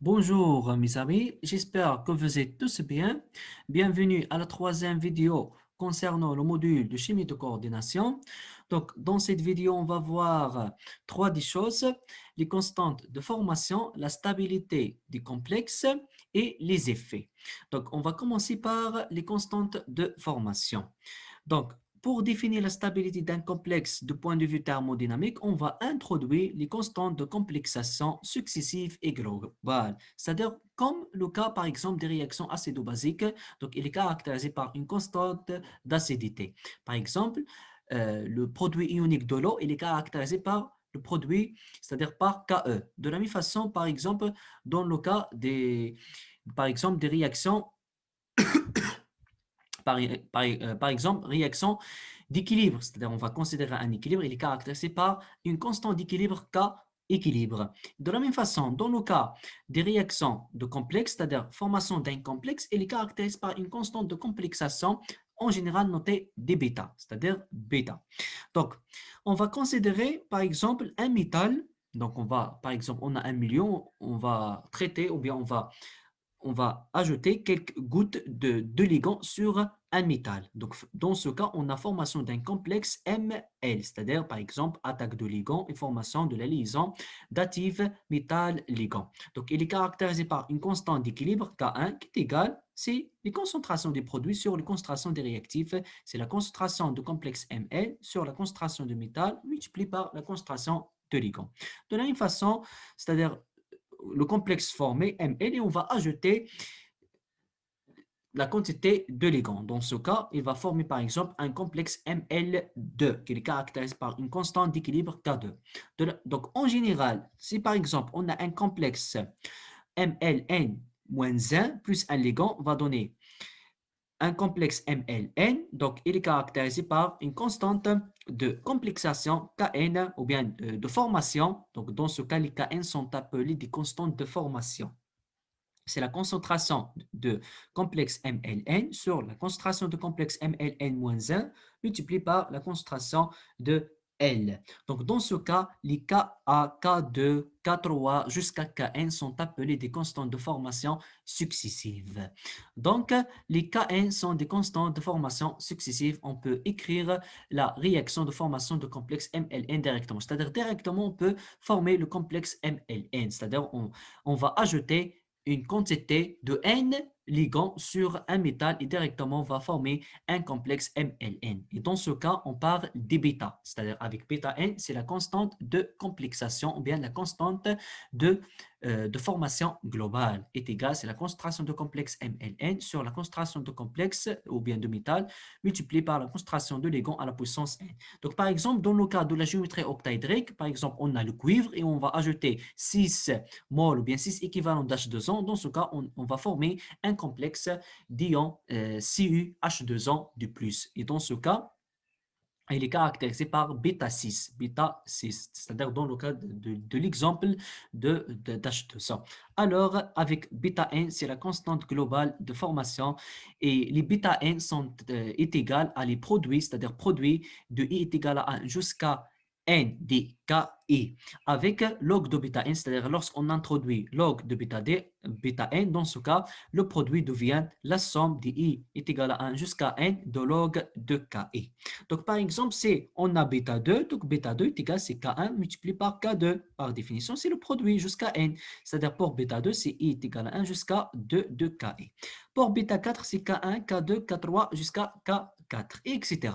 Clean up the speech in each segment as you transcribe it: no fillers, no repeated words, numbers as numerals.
Bonjour mes amis, j'espère que vous êtes tous bien. Bienvenue à la troisième vidéo concernant le module de chimie de coordination. Donc, dans cette vidéo, on va voir trois des choses, les constantes de formation, la stabilité des complexes et les effets. Donc, on va commencer par les constantes de formation. Donc, pour définir la stabilité d'un complexe du point de vue thermodynamique, on va introduire les constantes de complexation successives et globales. C'est-à-dire, comme le cas, par exemple, des réactions acido-basiques, donc il est caractérisé par une constante d'acidité. Par exemple, le produit ionique de l'eau, il est caractérisé par le produit, c'est-à-dire par Ke. De la même façon, par exemple, dans le cas par exemple, des réactions par exemple, réaction d'équilibre, c'est-à-dire on va considérer un équilibre, il est caractérisé par une constante d'équilibre K équilibre. De la même façon, dans le cas des réactions de complexes, c'est-à-dire formation d'un complexe, il est caractérisé par une constante de complexation en général notée d bêta, c'est-à-dire bêta. Donc, on va considérer par exemple un métal. Donc, par exemple, on a un million, on va traiter ou bien on va ajouter quelques gouttes de ligand sur un métal. Donc, dans ce cas, on a formation d'un complexe Ml, c'est-à-dire, par exemple, attaque de ligand et formation de la liaison dative métal-ligand. Donc, il est caractérisé par une constante d'équilibre K1 qui est égale, c'est les concentrations des produits sur les concentrations des réactifs, c'est la concentration de complexe Ml sur la concentration de métal multipliée par la concentration de ligand. De la même façon, c'est-à-dire le complexe formé Ml et on va ajouter la quantité de ligands. Dans ce cas, il va former par exemple un complexe Ml2 qui est caractérisé par une constante d'équilibre K2. Donc en général, si par exemple on a un complexe Mln-1 plus un ligand va donner un complexe MLN, donc il est caractérisé par une constante de complexation Kn ou bien de formation. Donc dans ce cas, les Kn sont appelés des constantes de formation. C'est la concentration de complexe MLN sur la concentration de complexe MLN-1 multipliée par la concentration de L. Donc, dans ce cas, les Ka, K2, K3 jusqu'à Kn sont appelés des constantes de formation successives. Donc, les Kn sont des constantes de formation successives. On peut écrire la réaction de formation de complexe MLN directement. C'est-à-dire, directement, on peut former le complexe MLN. C'est-à-dire, on va ajouter une quantité de N ligands sur un métal et directement va former un complexe MLN. Et dans ce cas, on parle des bêta, c'est-à-dire avec bêta N, c'est la constante de complexation ou bien la constante de, de formation globale est égale, c'est la concentration de complexe MLN sur la concentration de complexe ou bien de métal multipliée par la concentration de ligands à la puissance N. Donc, par exemple, dans le cas de la géométrie octaédrique, par exemple, on a le cuivre et on va ajouter 6 mol ou bien 6 équivalents d'H2O. Dans ce cas, on va former un complexe d'ion CuH2O de plus. Et dans ce cas, il est caractérisé par bêta 6, c'est-à-dire dans le cas de l'exemple d'H2O. Alors, avec bêta n, c'est la constante globale de formation et les bêta n est égal à les produits, c'est-à-dire produits de i est égal à 1 jusqu'à n dki avec log de bêta n, c'est-à-dire lorsqu'on introduit log de bêta n, dans ce cas, le produit devient la somme de i est égal à 1 jusqu'à n de log de ki. Donc, par exemple, si on a bêta 2, donc bêta 2 est égal à K1 multiplié par K2. Par définition, c'est le produit jusqu'à n. C'est-à-dire pour bêta 2, c'est I est égal à 1 jusqu'à 2 de KI. Pour bêta 4, c'est K1, K2, K3 jusqu'à K4, etc.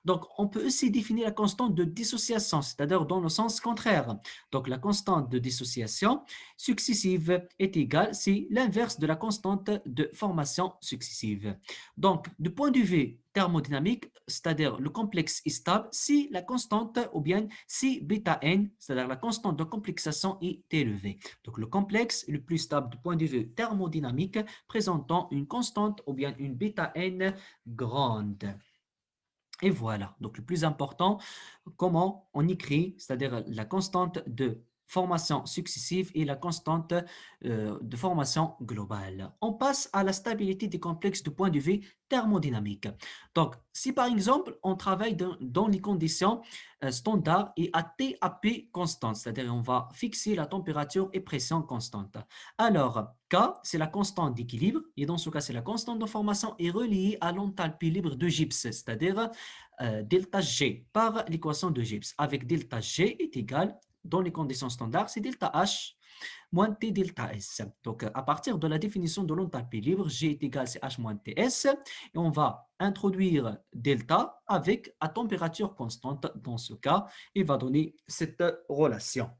Donc, on peut aussi définir la constante de dissociation, c'est-à-dire dans le sens contraire. Donc, la constante de dissociation successive est égale, c'est l'inverse de la constante de formation successive. Donc, du point de vue thermodynamique, c'est-à-dire le complexe est stable si la constante ou bien si bêta n, c'est-à-dire la constante de complexation est élevée. Donc, le complexe est le plus stable du point de vue thermodynamique présentant une constante ou bien une bêta n grande. Et voilà, donc le plus important, comment on écrit, c'est-à-dire la constante de formation successive et la constante de formation globale. On passe à la stabilité des complexes du point de vue thermodynamique. Donc, si par exemple, on travaille dans les conditions standards et à T à P constante, c'est-à-dire on va fixer la température et pression constante. Alors, K, c'est la constante d'équilibre, et dans ce cas, c'est la constante de formation est reliée à l'enthalpie libre de Gibbs, c'est-à-dire delta G par l'équation de Gibbs, avec delta G est égal, dans les conditions standards, c'est delta H moins T delta S. Donc, à partir de la définition de l'enthalpie libre, G est égal à H moins TS, et on va introduire delta avec à température constante dans ce cas, et va donner cette relation.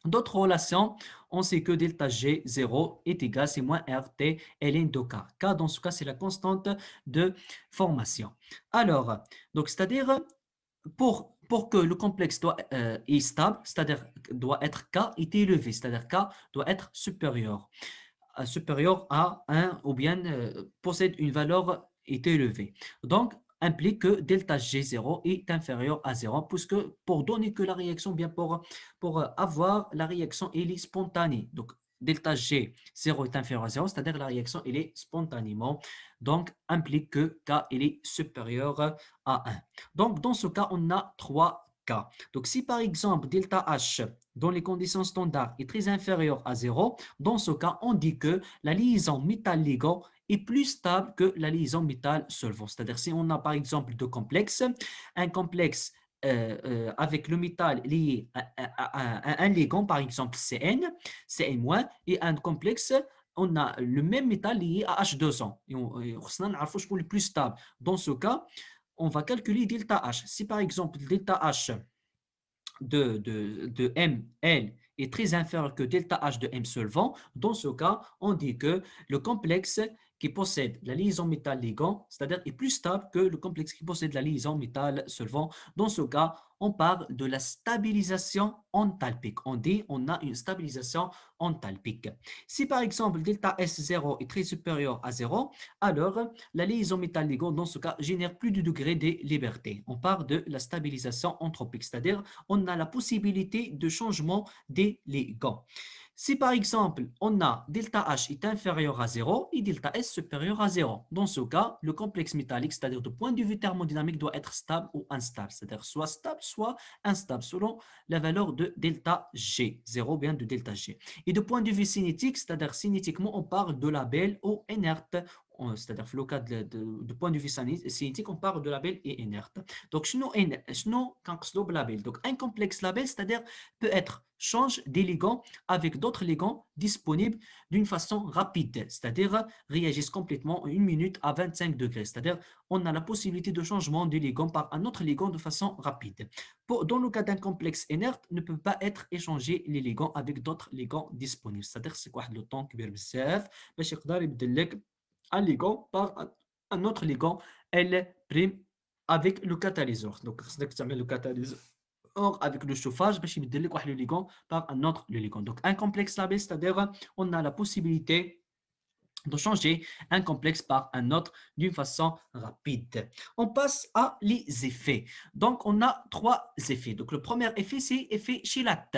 D'autres relations, on sait que delta G 0 est égal, c'est moins RT ln de K. K, dans ce cas, c'est la constante de formation. Alors, donc, c'est-à-dire, pour que le complexe est stable, c'est-à-dire doit être K est élevé, c'est-à-dire K doit être supérieur à 1 ou bien possède une valeur est élevée. Donc, implique que delta G0 est inférieur à 0, puisque pour donner que la réaction, bien pour avoir la réaction, elle est spontanée. Donc, delta G0 est inférieur à 0, c'est-à-dire la réaction, elle est spontanément. Donc, implique que K il est supérieur à 1. Donc, dans ce cas, on a 3 cas. Donc, si par exemple, delta H dans les conditions standards est très inférieur à 0, dans ce cas, on dit que la liaison métal-ligand est plus stable que la liaison métal-solvant. C'est-à-dire, si on a par exemple deux complexes, un complexe avec le métal lié à un ligand, par exemple Cn-, et un complexe, on a le même métal lié à H2O. Et on est plus stable. Dans ce cas, on va calculer delta H. Si par exemple, delta H de ML est très inférieur que delta H de M solvant, dans ce cas, on dit que le complexe qui possède la liaison métal-ligand, c'est-à-dire est plus stable que le complexe qui possède la liaison métal-solvant. Dans ce cas, on parle de la stabilisation enthalpique. On dit on a une stabilisation enthalpique. Si par exemple delta S0 est très supérieur à 0, alors la liaison métal-ligand dans ce cas génère plus de degrés de liberté. On parle de la stabilisation entropique, c'est-à-dire on a la possibilité de changement des ligands. Si par exemple, on a delta H est inférieur à 0 et delta S supérieur à 0, dans ce cas, le complexe métallique, c'est-à-dire du point de vue thermodynamique, doit être stable ou instable, c'est-à-dire soit stable, soit instable, selon la valeur de delta G, 0 bien de delta G. Et de point de vue cinétique, c'est-à-dire cinétiquement, on parle de label ou inerte, c'est-à-dire le cas de point de vue cinétique, on parle de label et inerte. Donc, donc un complexe label, c'est-à-dire peut être change des ligands avec d'autres ligands disponibles d'une façon rapide, c'est-à-dire réagissent complètement en 1 minute à 25 degrés, c'est-à-dire on a la possibilité de changement du ligand par un autre ligand de façon rapide. Dans le cas d'un complexe inerte, ne peut pas être échangé les ligands avec d'autres ligands disponibles, c'est-à-dire c'est quoi le temps كبير بزاف باش يقدر يبدل لك un ligand par un autre ligand L' avec le catalyseur. Donc, c'est le catalyseur avec le chauffage, باش يبدل لك واحد le ligand par un autre le ligand. Donc, un complexe label, c'est-à-dire on a la possibilité de changer un complexe par un autre d'une façon rapide. On passe à les effets. Donc, on a trois effets. Donc, le premier effet, c'est effet Chilat.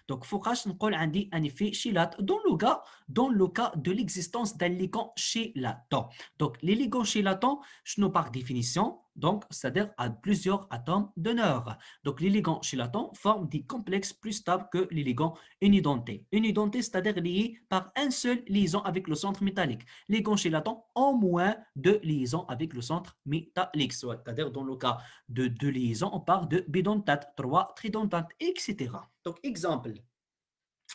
Donc, il faut un effet Chilat dans le cas de l'existence d'un ligand chélatant. Donc, les ligands chélatants, par définition, donc, c'est-à-dire à plusieurs atomes d'honneur. Donc, les ligands chélatants forment des complexes plus stables que les ligands unidentés. Unidentés, c'est-à-dire liés par un seul liaison avec le centre métallique. Les ligands chélatants ont moins de liaisons avec le centre métallique. C'est-à-dire, dans le cas de deux liaisons, on parle de bidentate, 3 tridentate, etc. Donc, exemple.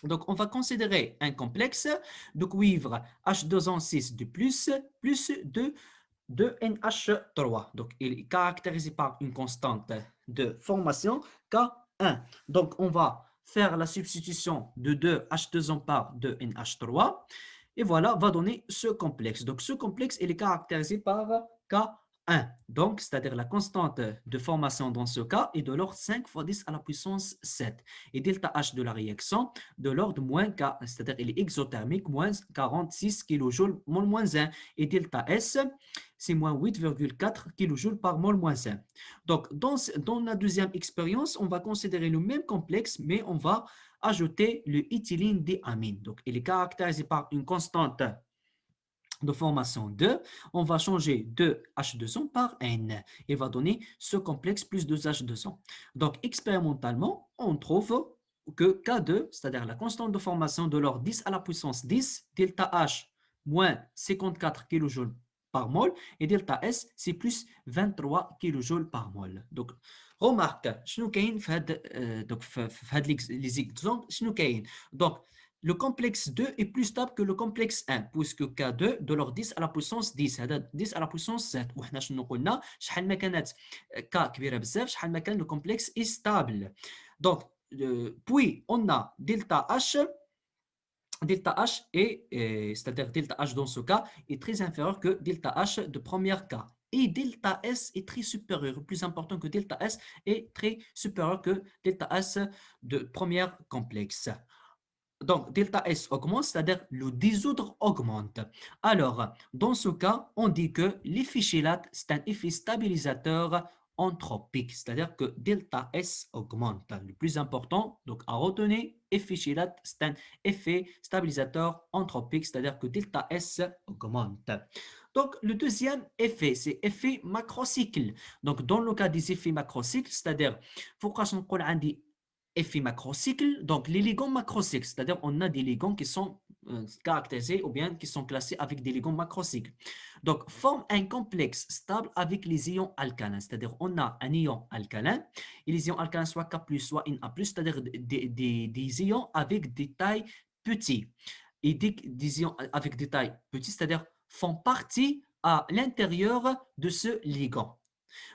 Donc, on va considérer un complexe de cuivre H2O6 de plus de NH3. Donc, il est caractérisé par une constante de formation K1. Donc, on va faire la substitution de 2 H2O par 2 NH3. Et voilà, va donner ce complexe. Donc, ce complexe, il est caractérisé par K1. 1. Donc, c'est-à-dire la constante de formation dans ce cas est de l'ordre 5 fois 10 à la puissance 7. Et delta H de la réaction de l'ordre moins K, c'est-à-dire il est exothermique, moins 46 kJ mol moins 1. Et delta S, c'est moins 8,4 kJ par mol moins 1. Donc, dans la deuxième expérience, on va considérer le même complexe, mais on va ajouter le éthylène diamine. Donc, il est caractérisé par une constante de formation 2, on va changer 2H2O par N et va donner ce complexe plus 2H2O. Donc, expérimentalement, on trouve que K2, c'est-à-dire la constante de formation de l'ordre 10 à la puissance 10, delta H moins 54 kJ par mol et delta S, c'est plus 23 kJ par mol. Donc, remarque, شنو كاين في هاد donc في هاد les exemples شنو كاين. Donc, le complexe 2 est plus stable que le complexe 1 puisque K2 de l'ordre 10 à la puissance 10 هذا 10 à la puissance 7 وحنا شنو قلنا شحال ما كانت K كبيره بزاف شحال ما كان le complexe est stable. Donc puis on a delta H est c'est-à-dire delta H dans ce cas est très inférieur que delta H de première cas. Et delta S est très supérieur, plus important que delta S est très supérieur que delta S de première complexe. Donc, delta S augmente, c'est-à-dire le désordre augmente. Alors, dans ce cas, on dit que l'effet chélate, c'est un effet stabilisateur anthropique, c'est-à-dire que delta S augmente. Le plus important, donc à retenir, effet chélate, c'est un effet stabilisateur anthropique, c'est-à-dire que delta S augmente. Donc, le deuxième effet, c'est effet macrocycle. Donc, dans le cas des effets macrocycles, c'est-à-dire, pourquoi je dis effet macrocycle, donc les ligands macrocycles, c'est-à-dire on a des ligands qui sont caractérisés ou bien qui sont classés avec des ligands macrocycles. Donc, forme un complexe stable avec les ions alcalins, c'est-à-dire on a un ion alcalin, et les ions alcalins soit K+, soit Na+, c'est-à-dire des ions avec des tailles petites. Et des ions avec des tailles petites, c'est-à-dire font partie à l'intérieur de ce ligand.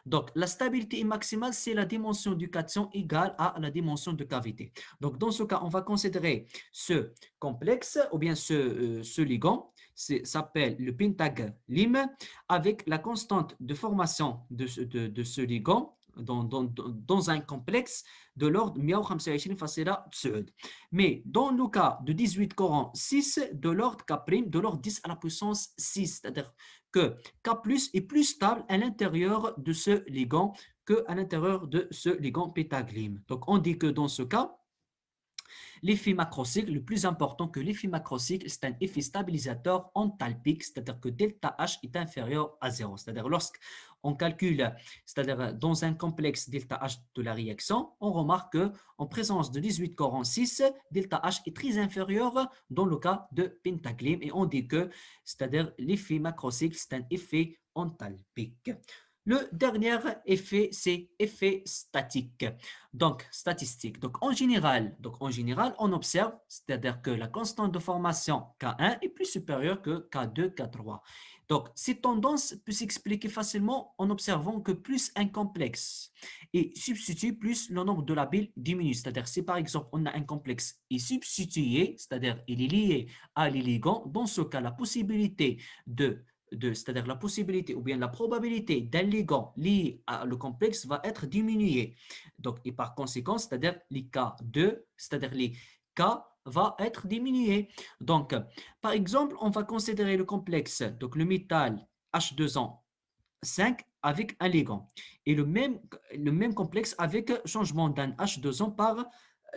Donc, la stabilité maximale, c'est la dimension du cation égale à la dimension de cavité. Donc, dans ce cas, on va considérer ce complexe ou bien ce ligand, s'appelle le pentaglyme, avec la constante de formation de ce ligand dans un complexe de l'ordre 125 فاصلة 9. Mais dans le cas de 18 courant 6, de l'ordre K', de l'ordre 10 à la puissance 6, c'est-à-dire que K+ est plus stable à l'intérieur de ce ligand qu'à l'intérieur de ce ligand pétaglyme. Donc, on dit que dans ce cas, l'effet macrocycle, le plus important que l'effet macrocycle, c'est un effet stabilisateur enthalpique, c'est-à-dire que delta H est inférieur à 0. C'est-à-dire lorsqu'on calcule, c'est-à-dire dans un complexe delta H de la réaction, on remarque qu'en présence de 18 corps 6, delta H est très inférieur dans le cas de pentaglyme et on dit que, c'est-à-dire l'effet macrocycle, c'est un effet enthalpique. Le dernier effet, c'est effet statique, donc statistique. Donc en général, on observe, c'est-à-dire que la constante de formation K1 est plus supérieure que K2, K3. Donc cette tendance peut s'expliquer facilement en observant que plus un complexe est substitué, plus le nombre de labels diminue. C'est-à-dire si par exemple on a un complexe est substitué, c'est-à-dire il est lié à les ligands, dans ce cas la possibilité c'est-à-dire la possibilité ou bien la probabilité d'un ligand lié à le complexe va être diminuée. Donc, et par conséquent, c'est-à-dire les K2, c'est-à-dire les K va être diminué. Donc, par exemple, on va considérer le complexe, donc le métal H2O 5 avec un ligand et le même complexe avec changement d'un H2O par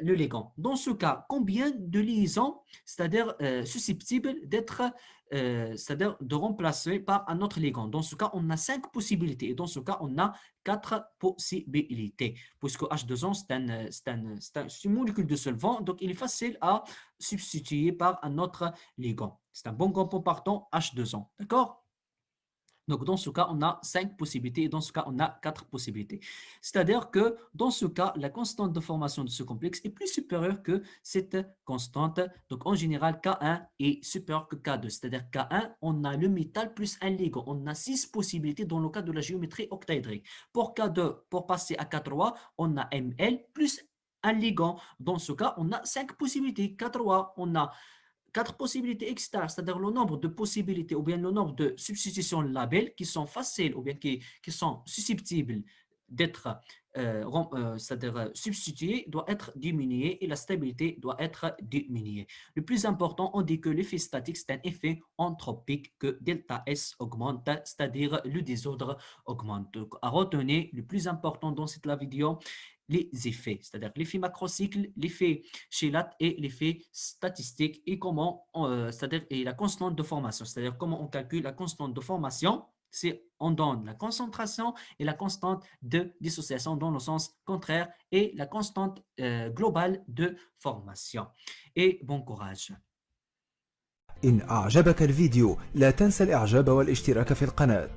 le ligand. Dans ce cas, combien de liaisons, c'est-à-dire susceptibles d'être, c'est-à-dire de remplacer par un autre ligand? Dans ce cas, on a 5 possibilités et dans ce cas, on a 4 possibilités puisque H2O, c'est une molécule de solvant, donc il est facile à substituer par un autre ligand. C'est un bon composant partant H2O, d'accord? Donc, dans ce cas, on a 5 possibilités et dans ce cas, on a 4 possibilités. C'est-à-dire que dans ce cas, la constante de formation de ce complexe est plus supérieure que cette constante. Donc, en général, K1 est supérieur que K2. C'est-à-dire K1, on a le métal plus un ligand. On a 6 possibilités dans le cas de la géométrie octaédrique. Pour K2, pour passer à K3, on a Ml plus un ligand. Dans ce cas, on a 5 possibilités. K3, on a 4 possibilités externes, c'est-à-dire le nombre de possibilités ou bien le nombre de substitutions labels qui sont faciles ou bien qui sont susceptibles d'être c'est-à-dire substituées doit être diminué et la stabilité doit être diminuée. Le plus important, on dit que l'effet statique, c'est un effet anthropique que delta S augmente, c'est-à-dire le désordre augmente. Donc, à retenir, le plus important dans cette vidéo, les effets, c'est-à-dire l'effet macrocycle, l'effet Shélat et l'effet statistique et comment, c'est-à-dire et la constante de formation, c'est-à-dire comment on calcule la constante de formation, c'est on donne la concentration et la constante de dissociation dans le sens contraire et la constante globale de formation. Et bon courage. إن أعجبك الفيديو لا تنسى الإعجاب والاشتراك في القناة.